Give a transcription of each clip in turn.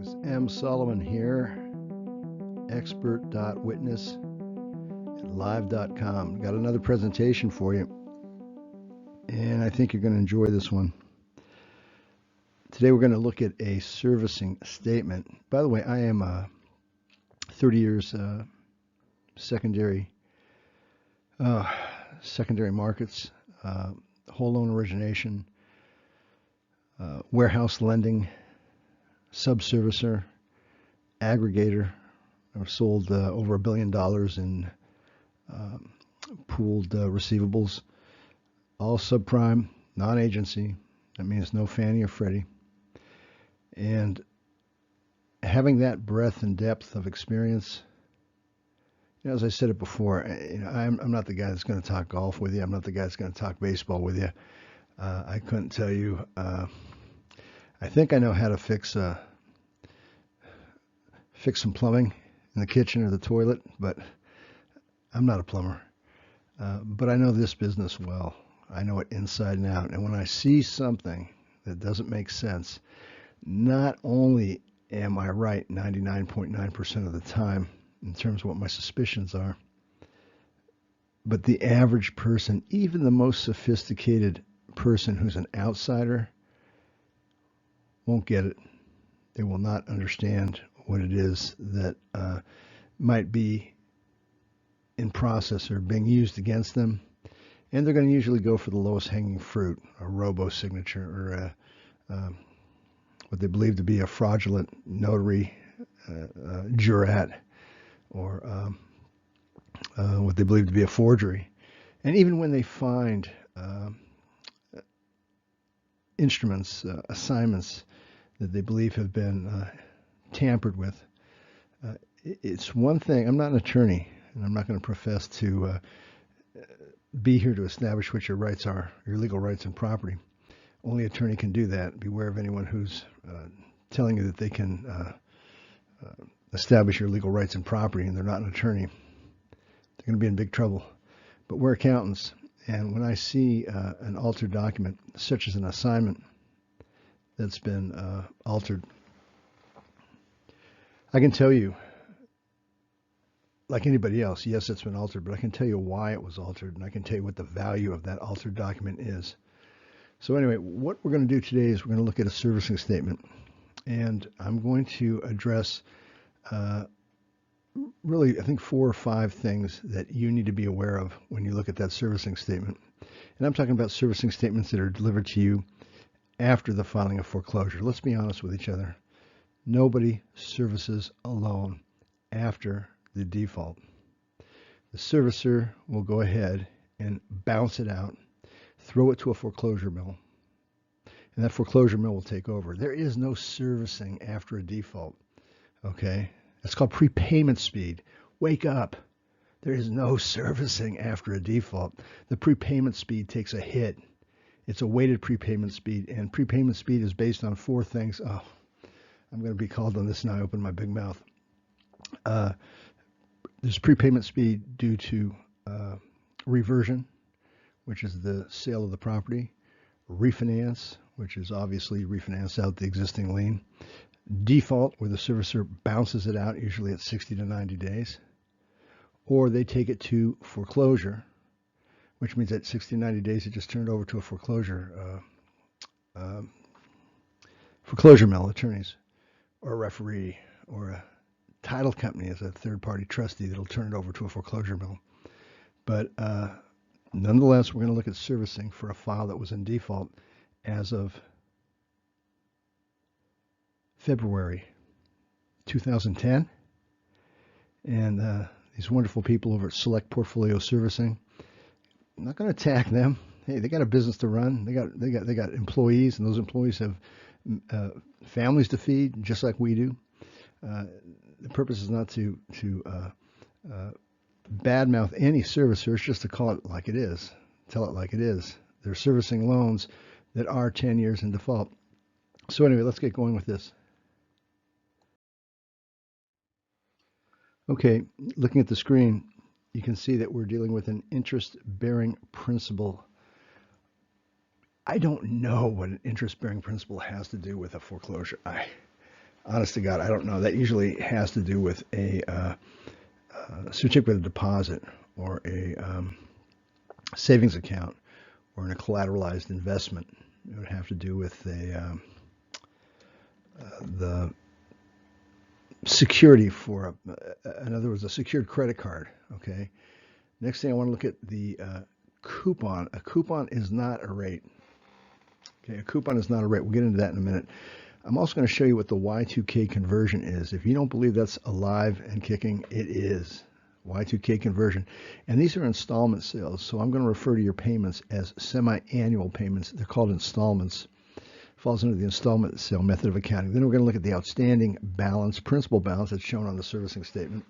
Greetings, M. Solomon here, expert.witness at live.com. Got another presentation for you, and I think you're going to enjoy this one. Today we're going to look at a servicing statement. By the way, I am 30 years secondary markets, whole loan origination, warehouse lending, subservicer, aggregator. I've sold over $1 billion in pooled receivables, all subprime, non-agency. That means no Fannie or Freddie. And having that breadth and depth of experience, as I said it before, I'm not the guy that's going to talk golf with you. I'm not the guy that's going to talk baseball with you. I couldn't tell you. I think I know how to fix some plumbing in the kitchen or the toilet, but I'm not a plumber. But I know this business well. I know it inside and out. And when I see something that doesn't make sense, not only am I right 99.9% of the time in terms of what my suspicions are, but the average person, even the most sophisticated person who's an outsider, won't get it. They will not understand what it is that might be in process or being used against them. And they're going to usually go for the lowest hanging fruit, a robo-signature or what they believe to be a fraudulent notary jurat, or what they believe to be a forgery. And even when they find instruments, assignments that they believe have been tampered with, it's one thing. I'm not an attorney, and I'm not going to profess to be here to establish what your rights are, your legal rights and property. Only attorney can do that. Beware of anyone who's telling you that they can establish your legal rights and property, and they're not an attorney. They're going to be in big trouble. But we're accountants, and when I see an altered document, such as an assignment that's been altered, I can tell you, like anybody else, yes, it's been altered, but I can tell you why it was altered, and I can tell you what the value of that altered document is. So anyway, what we're going to do today is we're going to look at a servicing statement, and I'm going to address really, I think, 4 or 5 things that you need to be aware of when you look at that servicing statement. And I'm talking about servicing statements that are delivered to you after the filing of foreclosure. Let's be honest with each other. Nobody services a loan after the default. The servicer will go ahead and bounce it out, throw it to a foreclosure mill, and that foreclosure mill will take over. There is no servicing after a default, okay? That's called prepayment speed. Wake up. There is no servicing after a default. The prepayment speed takes a hit. It's a weighted prepayment speed, and prepayment speed is based on 4 things. Oh, I'm going to be called on this now. I open my big mouth. There's prepayment speed due to reversion, which is the sale of the property, refinance, which is obviously refinance out the existing lien, default, where the servicer bounces it out, usually at 60 to 90 days, or they take it to foreclosure, which means at 60 to 90 days it just turned over to a foreclosure mill, attorneys, or a referee, or a title company as a third-party trustee that'll turn it over to a foreclosure mill. But nonetheless, we're going to look at servicing for a file that was in default as of February 2010. And these wonderful people over at Select Portfolio Servicing, I'm not going to attack them. Hey, they got a business to run. They got employees, and those employees have families to feed, just like we do. The purpose is not to badmouth any servicer. It's just to call it like it is. Tell it like it is. They're servicing loans that are 10 years in default. So anyway, let's get going with this. Okay, looking at the screen, you can see that we're dealing with an interest-bearing principal. I don't know what an interest-bearing principal has to do with a foreclosure. Honest to God, I don't know. That usually has to do with a certificate of deposit or a savings account or in a collateralized investment. It would have to do with the security for, in other words, a secured credit card. Okay. Next thing I want to look at the coupon. A coupon is not a rate. Okay, a coupon is not a rate. We'll get into that in a minute. I'm also going to show you what the Y2K conversion is. If you don't believe that's alive and kicking, it is. Y2K conversion. And these are installment sales, so I'm going to refer to your payments as semi-annual payments. They're called installments. Falls under the installment sale method of accounting. Then we're going to look at the outstanding balance, principal balance that's shown on the servicing statement.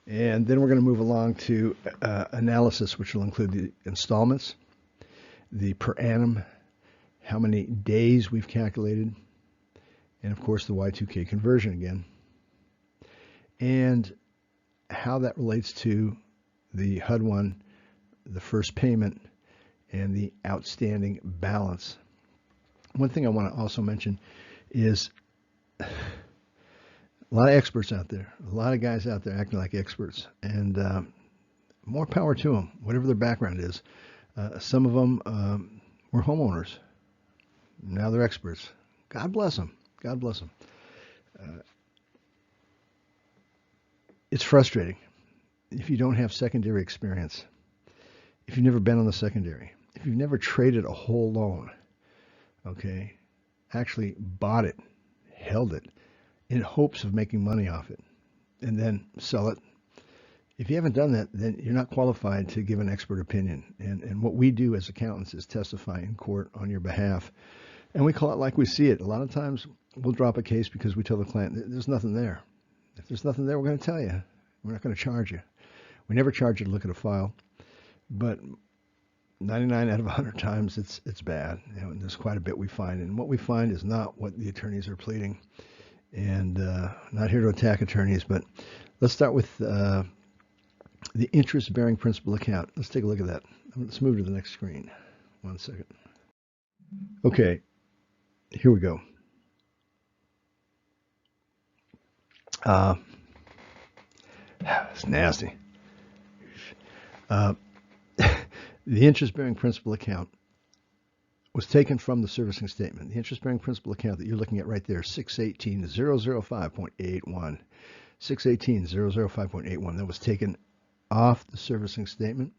And then we're going to move along to analysis, which will include the installments, the per annum, how many days we've calculated, and of course the Y2K conversion again, and how that relates to the HUD-1, the first payment, and the outstanding balance. One thing I want to also mention is a lot of experts out there, a lot of guys out there acting like experts, and more power to them, whatever their background is. Some of them were homeowners. Now they're experts. God bless them. God bless them. It's frustrating if you don't have secondary experience, if you've never been on the secondary, if you've never traded a whole loan, okay, actually bought it, held it, in hopes of making money off it, and then sell it. If you haven't done that, then you're not qualified to give an expert opinion. And what we do as accountants is testify in court on your behalf. And we call it like we see it. A lot of times we'll drop a case because we tell the client, there's nothing there. If there's nothing there, we're going to tell you. We're not going to charge you. We never charge you to look at a file. But 99 out of 100 times it's bad. You know, and there's quite a bit we find. And what we find is not what the attorneys are pleading. And not here to attack attorneys, but let's start with the interest-bearing principal account. Let's take a look at that. Let's move to the next screen. 1 second. Okay, here we go. It's nasty. The interest-bearing principal account was taken from the servicing statement. The interest-bearing principal account that you're looking at right there, 618,005.81. 618,005.81. That was taken off the servicing statement.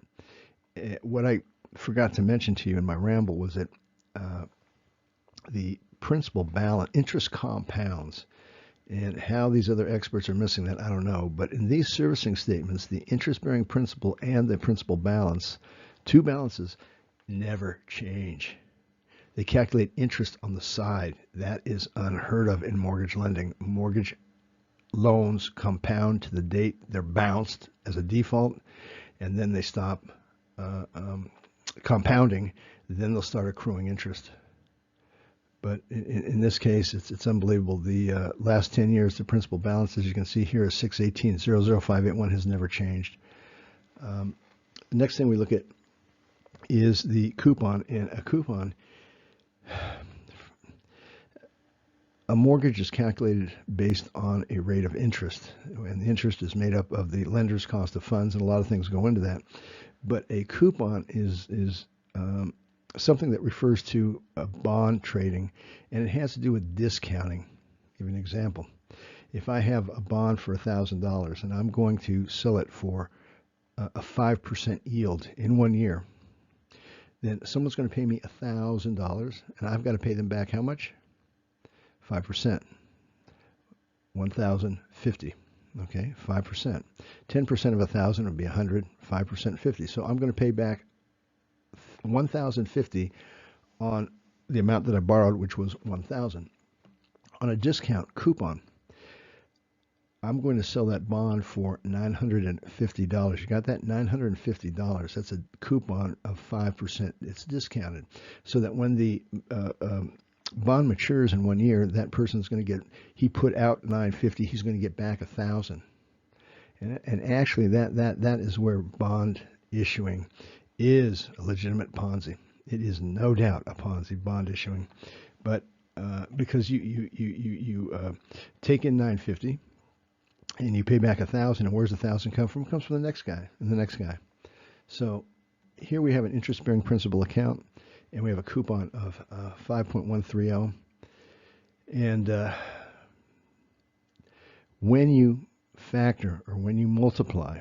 What I forgot to mention to you in my ramble was that the principal balance, interest compounds, and how these other experts are missing that, I don't know. But in these servicing statements, the interest-bearing principal and the principal balance, two balances, never change. They calculate interest on the side. That is unheard of in mortgage lending. Mortgage loans compound to the date they're bounced as a default, and then they stop compounding. Then they'll start accruing interest. But in this case, it's unbelievable. The last 10 years, the principal balance, as you can see here, is 618,005.81, has never changed. The next thing we look at is the coupon. And a coupon, a mortgage is calculated based on a rate of interest, and the interest is made up of the lender's cost of funds, and a lot of things go into that. But a coupon is something that refers to bond trading, and it has to do with discounting. I'll give you an example. If I have a bond for $1,000 and I'm going to sell it for a 5% yield in 1 year, then someone's going to pay me $1,000, and I've got to pay them back how much? 5%. 1,050. Okay, 5%. 10% of 1,000 would be 100. 5%, 50. So I'm going to pay back 1,050 on the amount that I borrowed, which was 1,000. On a discount coupon, I'm going to sell that bond for $950. You got that? $950. That's a coupon of 5%. It's discounted, so that when the bond matures in 1 year, that person's going to get, he put out $950, he's going to get back $1,000. And actually, that is where bond issuing is a legitimate Ponzi. It is no doubt a Ponzi, bond issuing. But because you take in 950 and you pay back 1,000, and where's 1,000 come from? It comes from the next guy and the next guy. So here we have an interest-bearing principal account, and we have a coupon of 5.130. And when you factor or when you multiply,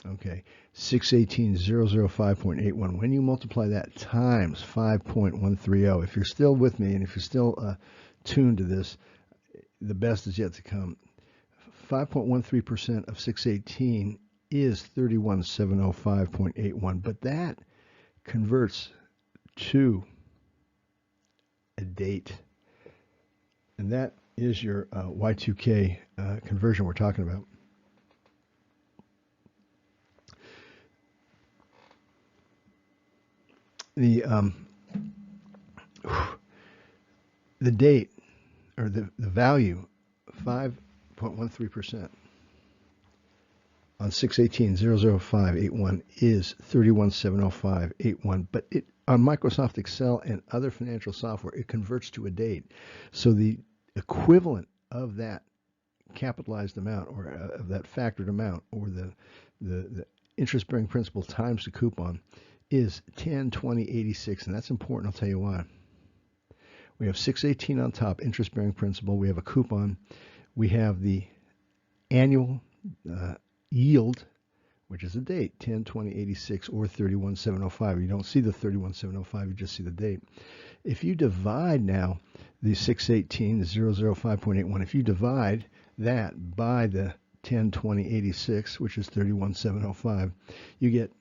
okay, 618,005.81, when you multiply that times 5.130, if you're still with me and if you're still tuned to this, the best is yet to come. 5.13% of 618 is 31,705.81, but that converts to a date, and that is your Y2K conversion we're talking about. The date, or the value, 5.13% on 618,005.81 is 31,705.81, but it on Microsoft Excel and other financial software, it converts to a date. So the equivalent of that capitalized amount, or of that factored amount, or the interest-bearing principal times the coupon, is 10/20/86, and that's important. I'll tell you why. We have 618 on top, interest-bearing principal. We have a coupon. We have the annual yield, which is a date, 10/20/86 or 31,705. You don't see the 31,705, you just see the date. If you divide now the 618, the 005.81, if you divide that by the 10/20/86, which is 31,705, you get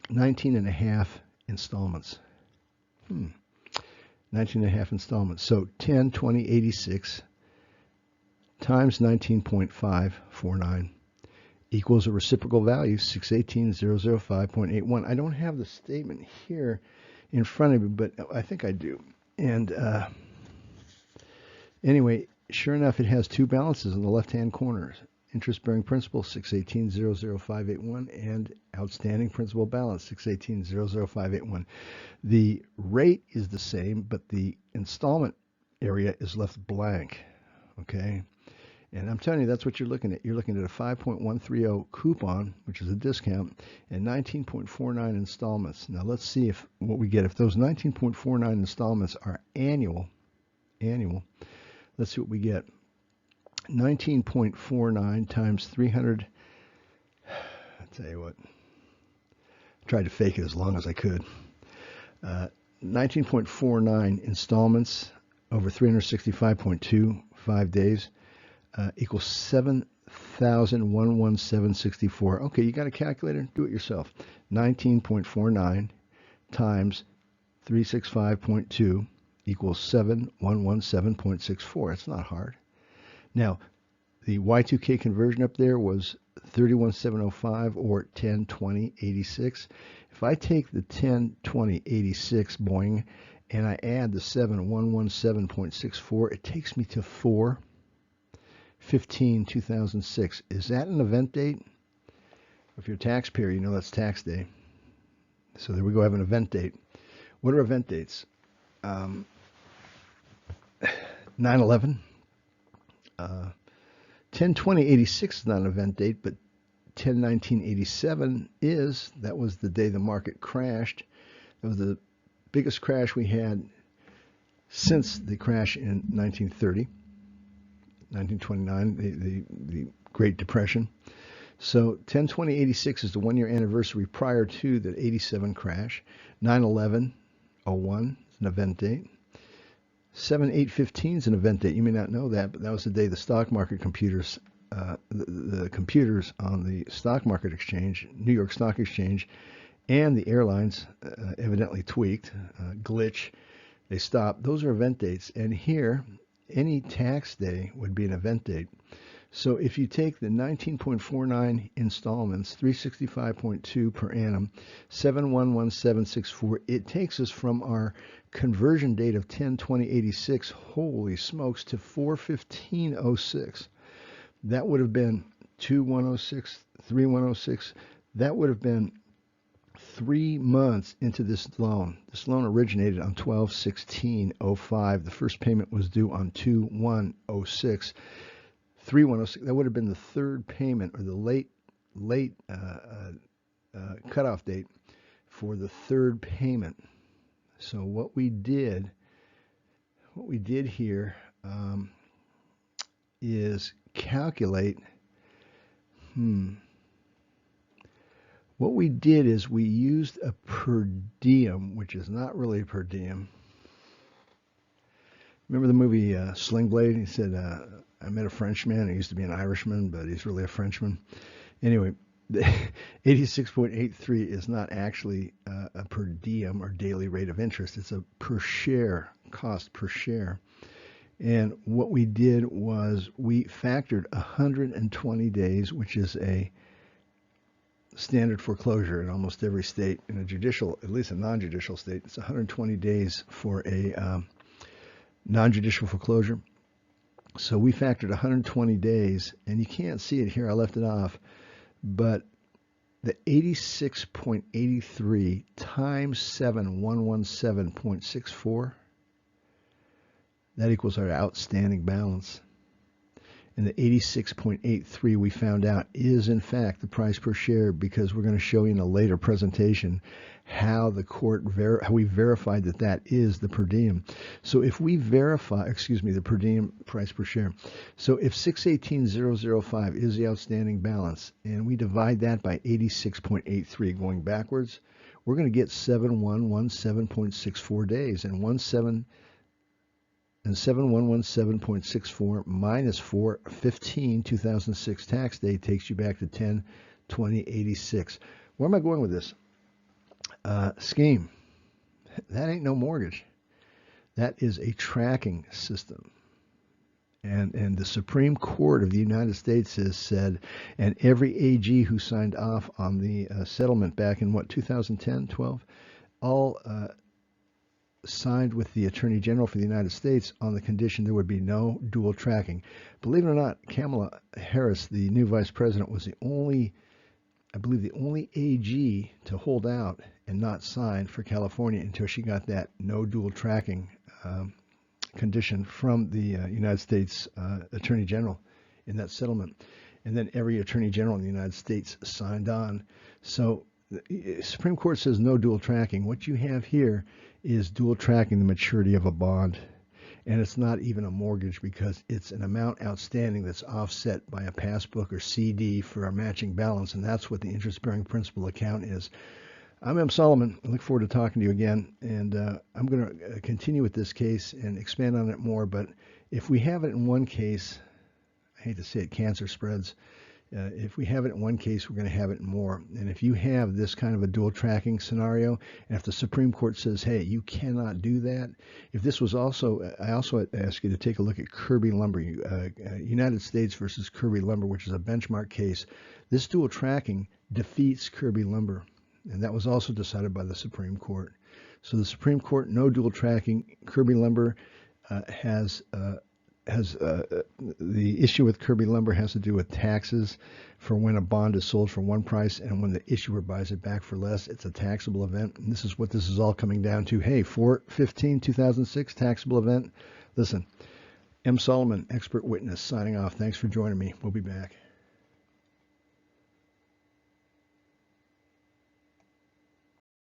19 and a half installments. 19 and a half installments. So 10/20/86 times 19.549 equals a reciprocal value, 618,005.81. I don't have the statement here in front of me, but I think I do. And anyway, sure enough, it has two balances in the left-hand corner. Interest-bearing principal, 618,005.81, and outstanding principal balance, 618,005.81. The rate is the same, but the installment area is left blank, okay? And I'm telling you, that's what you're looking at. You're looking at a 5.130 coupon, which is a discount, and 19.49 installments. Now let's see if what we get. If those 19.49 installments are annual, let's see what we get. 19.49 times 300. I'll tell you what. I tried to fake it as long as I could. 19.49 installments over 365.25 days equals 7,117.64. Okay, you got a calculator? Do it yourself. 19.49 times 365.2 equals 7,117.64. It's not hard. Now, the Y2K conversion up there was 31,705 or 10/20/86. If I take the 10/20/86, boing, and I add the 7,117.64, it takes me to 4/15/2006. Is that an event date? If you're a taxpayer, you know that's tax day. So there we go, I have an event date. What are event dates? 9/11. 10/20/86 is not an event date, but 10/19/87 is. That was the day the market crashed. That was the biggest crash we had since the crash in 1930, 1929, the Great Depression. So 10/20/86 is the one-year anniversary prior to the 87 crash. 9/11/01 is an event date. 7/8/15 is an event date. You may not know that, but that was the day the stock market computers, the computers on the stock market exchange, New York Stock Exchange, and the airlines evidently tweaked, glitch. They stopped. Those are event dates. And here, any tax day would be an event date. So if you take the 19.49 installments, 365.2 per annum, 7,117.64, it takes us from our conversion date of 10/20/86, holy smokes, to 4/15/06. That would have been 2/106, 3/106. That would have been 3 months into this loan. This loan originated on 12/16/05. The first payment was due on 2/1/06. 3/1/06. That would have been the third payment, or the late cutoff date for the third payment. So what we did here is calculate. What we did is we used a per diem, which is not really a per diem. Remember the movie Sling Blade? He said, I met a Frenchman. He used to be an Irishman, but he's really a Frenchman. Anyway, the 86.83 is not actually a per diem or daily rate of interest. It's a per share, cost per share. And what we did was we factored 120 days, which is a standard foreclosure in almost every state. In a judicial, at least a non-judicial state, it's 120 days for a non-judicial foreclosure. So we factored 120 days, and you can't see it here. I left it off, but the 86.83 times 7,117.64, that equals our outstanding balance. And the 86.83 we found out is in fact the price per share, because we're going to show you in a later presentation how the court how we verified that that is the per diem. So if we verify, the per diem price per share. So if 618,005 is the outstanding balance, and we divide that by 86.83 going backwards, we're going to get 7117.64 days, and 7117.64 minus 4/15 2006 tax day takes you back to 10/20/86. Where am I going with this? Scheme. That ain't no mortgage. That is a tracking system. And the Supreme Court of the United States has said, and every AG who signed off on the settlement back in 2010, 12, all signed with the Attorney General for the United States on the condition there would be no dual tracking. Believe it or not, Kamala Harris, the new vice president, was the only AG to hold out and not sign for California until she got that no dual tracking condition from the United States Attorney General in that settlement. And then every Attorney General in the United States signed on. So the Supreme Court says no dual tracking. What you have here is dual tracking the maturity of a bond. And it's not even a mortgage, because it's an amount outstanding that's offset by a passbook or CD for a matching balance, and that's what the interest-bearing principal account is. I'm M. Solomon. I look forward to talking to you again, and I'm going to continue with this case and expand on it more. But if we have it in one case, I hate to say it, cancer spreads. If we have it in one case, we're going to have it in more. And if you have this kind of a dual tracking scenario, and if the Supreme Court says, hey, you cannot do that, if this was also, I also ask you to take a look at Kirby Lumber, United States versus Kirby Lumber, which is a benchmark case. This dual tracking defeats Kirby Lumber, and that was also decided by the Supreme Court. So the Supreme Court, no dual tracking. Kirby Lumber has the issue with Kirby Lumber has to do with taxes for when a bond is sold for one price and when the issuer buys it back for less. It's a taxable event, and this is what this is all coming down to. Hey, 4/15/2006 taxable event. Listen, M. Solomon, expert witness, signing off. Thanks for joining me. We'll be back.